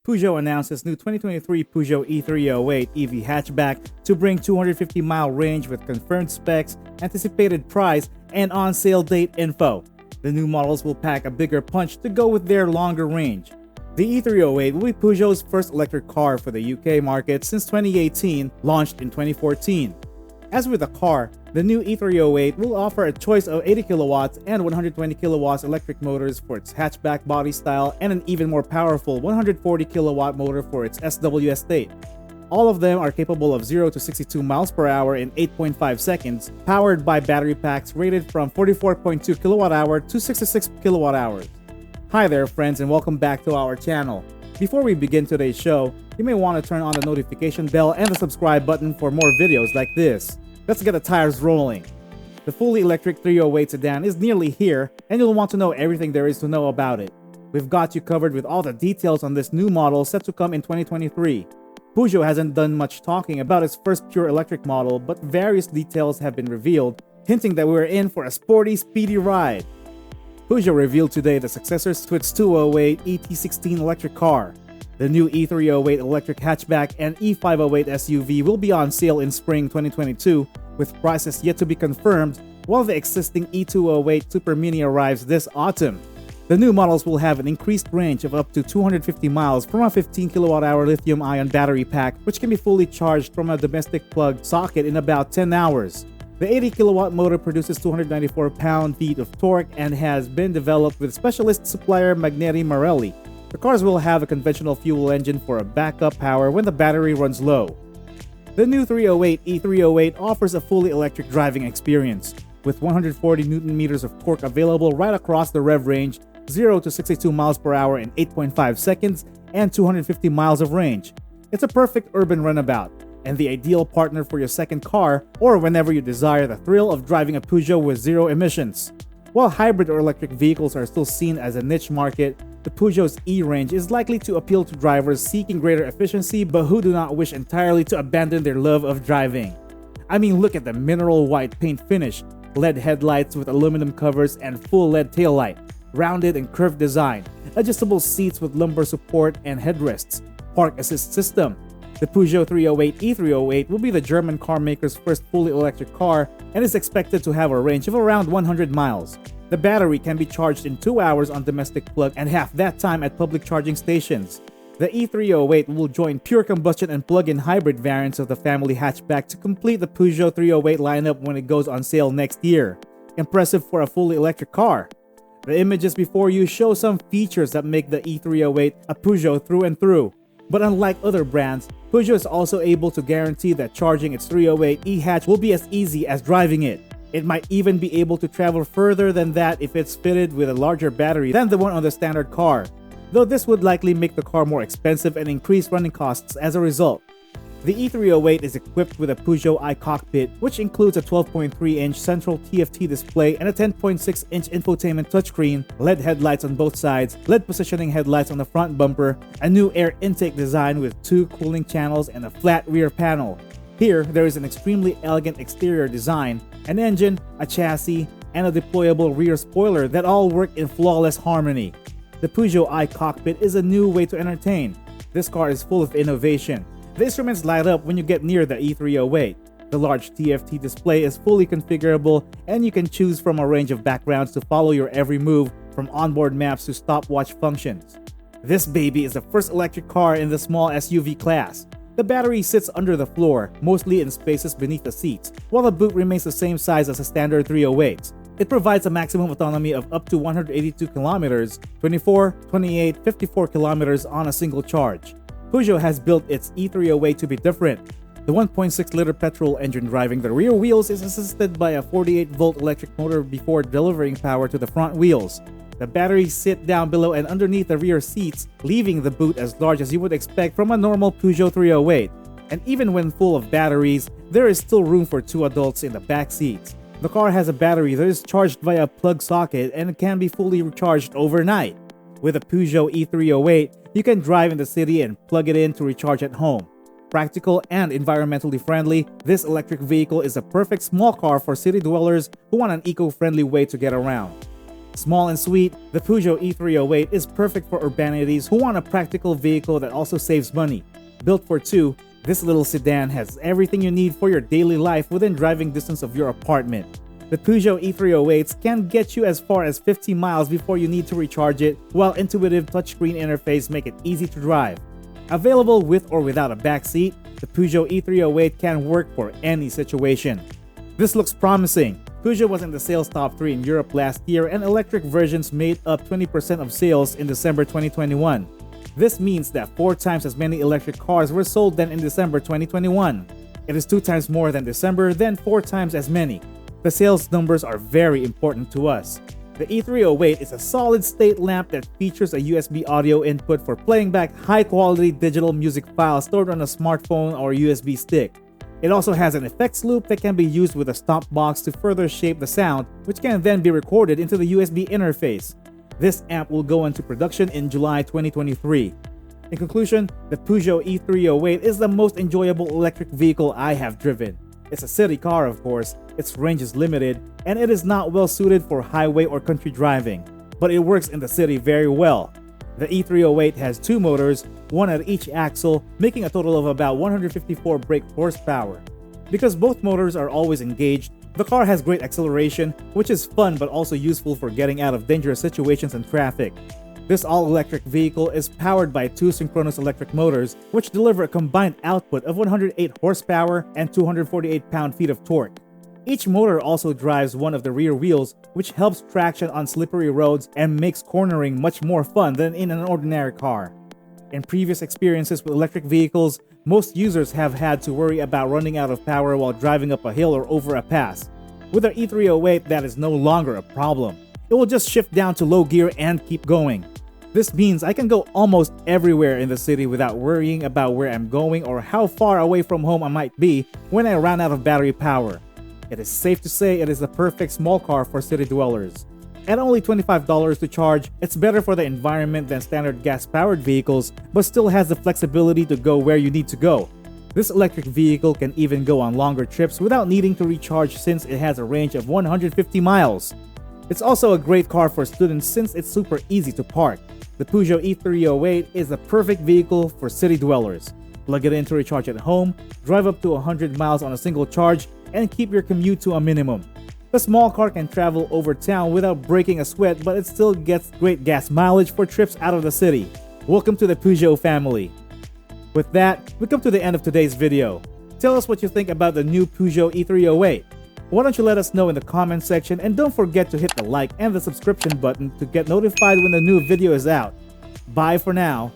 Peugeot announced its new 2023 Peugeot e-308 EV Hatchback to bring 250-mile range with confirmed specs, anticipated price, and on-sale date info. The new models will pack a bigger punch to go with their longer range. The e-308 will be Peugeot's first electric car for the UK market since 2018, launched in 2014. As with the car, the new e-308 will offer a choice of 80 kilowatts and 120 kilowatts electric motors for its hatchback body style and an even more powerful 140 kilowatt motor for its SW estate. All of them are capable of 0 to 62 miles per hour in 8.5 seconds, powered by battery packs rated from 44.2 kilowatt hour to 66 kilowatt hours. Hi there friends, and welcome back to our channel. Before we begin today's show, you may want to turn on the notification bell and the subscribe button for more videos like this. Let's get the tires rolling. The fully electric 308 sedan is nearly here, and you'll want to know everything there is to know about it. We've got you covered with all the details on this new model set to come in 2023. Peugeot hasn't done much talking about its first pure electric model, but various details have been revealed, hinting that we're in for a sporty, speedy ride. Peugeot revealed today the successors to its 208 ET16 electric car. The new e-308 electric hatchback and e-508 SUV will be on sale in spring 2022, with prices yet to be confirmed, while the existing e-208 Super Mini arrives this autumn. The new models will have an increased range of up to 250 miles from a 15 kWh lithium-ion battery pack, which can be fully charged from a domestic plug socket in about 10 hours. The 80 kilowatt motor produces 294 pound-feet of torque and has been developed with specialist supplier Magneti Marelli. The cars will have a conventional fuel engine for a backup power when the battery runs low. The new 308 e-308 offers a fully electric driving experience, with 140 Nm of torque available right across the rev range, 0 to 62 miles per hour in 8.5 seconds, and 250 miles of range. It's a perfect urban runabout, and the ideal partner for your second car or whenever you desire the thrill of driving a Peugeot with zero emissions. While hybrid or electric vehicles are still seen as a niche market, the Peugeot's E-range is likely to appeal to drivers seeking greater efficiency but who do not wish entirely to abandon their love of driving. I mean, look at the mineral white paint finish, LED headlights with aluminum covers and full LED taillight, rounded and curved design, adjustable seats with lumbar support and headrests, park assist system. The Peugeot 308 e-308 will be the German car maker's first fully electric car and is expected to have a range of around 100 miles. The battery can be charged in 2 hours on domestic plug and half that time at public charging stations. The e-308 will join pure combustion and plug-in hybrid variants of the family hatchback to complete the Peugeot 308 lineup when it goes on sale next year. Impressive for a fully electric car. The images before you show some features that make the e-308 a Peugeot through and through. But unlike other brands, Peugeot is also able to guarantee that charging its 308 e-hatch will be as easy as driving it. It might even be able to travel further than that if it's fitted with a larger battery than the one on the standard car, though this would likely make the car more expensive and increase running costs as a result. The e-308 is equipped with a Peugeot iCockpit, which includes a 12.3-inch central TFT display and a 10.6-inch infotainment touchscreen, LED headlights on both sides, LED positioning headlights on the front bumper, a new air intake design with 2 cooling channels and a flat rear panel. Here, there is an extremely elegant exterior design, an engine, a chassis, and a deployable rear spoiler that all work in flawless harmony. The Peugeot iCockpit is a new way to entertain. This car is full of innovation. The instruments light up when you get near the e-308. The large TFT display is fully configurable, and you can choose from a range of backgrounds to follow your every move, from onboard maps to stopwatch functions. This baby is the first electric car in the small SUV class. The battery sits under the floor, mostly in spaces beneath the seats, while the boot remains the same size as a standard 308. It provides a maximum autonomy of up to 182 kilometers, 24, 28, 54 kilometers on a single charge. Peugeot has built its e-308 to be different. The 1.6-liter petrol engine driving the rear wheels is assisted by a 48-volt electric motor before delivering power to the front wheels. The batteries sit down below and underneath the rear seats, leaving the boot as large as you would expect from a normal Peugeot 308. And even when full of batteries, there is still room for 2 adults in the back seats. The car has a battery that is charged via a plug socket and can be fully recharged overnight. With a Peugeot e-308, you can drive in the city and plug it in to recharge at home. Practical and environmentally friendly, this electric vehicle is a perfect small car for city dwellers who want an eco-friendly way to get around. Small and sweet, the Peugeot e-308 is perfect for urbanities who want a practical vehicle that also saves money. Built for two, this little sedan has everything you need for your daily life within driving distance of your apartment. The Peugeot e-308s can get you as far as 50 miles before you need to recharge it, while intuitive touchscreen interface make it easy to drive. Available with or without a backseat, the Peugeot e-308 can work for any situation. This looks promising. Peugeot was in the sales top 3 in Europe last year, and electric versions made up 20% of sales in December 2021. This means that 4 times as many electric cars were sold than in December 2021. It is 2 times more than December, then 4 times as many. The sales numbers are very important to us. The e-308 is a solid-state lamp that features a USB audio input for playing back high-quality digital music files stored on a smartphone or USB stick. It also has an effects loop that can be used with a stop box to further shape the sound, which can then be recorded into the USB interface. This amp will go into production in July 2023. In conclusion, the Peugeot e-308 is the most enjoyable electric vehicle I have driven. It's a city car, of course, its range is limited, and it is not well suited for highway or country driving, but it works in the city very well. The e-308 has 2 motors, one at each axle, making a total of about 154 brake horsepower. Because both motors are always engaged, the car has great acceleration, which is fun but also useful for getting out of dangerous situations and traffic. This all-electric vehicle is powered by 2 synchronous electric motors, which deliver a combined output of 108 horsepower and 248 pound-feet of torque. Each motor also drives one of the rear wheels, which helps traction on slippery roads and makes cornering much more fun than in an ordinary car. In previous experiences with electric vehicles, most users have had to worry about running out of power while driving up a hill or over a pass. With our e-308, that is no longer a problem. It will just shift down to low gear and keep going. This means I can go almost everywhere in the city without worrying about where I'm going or how far away from home I might be when I run out of battery power. It is safe to say it is the perfect small car for city dwellers. At only $25 to charge, it's better for the environment than standard gas-powered vehicles, but still has the flexibility to go where you need to go. This electric vehicle can even go on longer trips without needing to recharge since it has a range of 150 miles. It's also a great car for students since it's super easy to park. The Peugeot e-308 is the perfect vehicle for city dwellers. Plug it in to recharge at home, drive up to 100 miles on a single charge, and keep your commute to a minimum. The small car can travel over town without breaking a sweat, but it still gets great gas mileage for trips out of the city. Welcome to the Peugeot family. With that, we come to the end of today's video. Tell us what you think about the new Peugeot e-308. Why don't you let us know in the comment section, and don't forget to hit the like and the subscription button to get notified when the new video is out. Bye for now.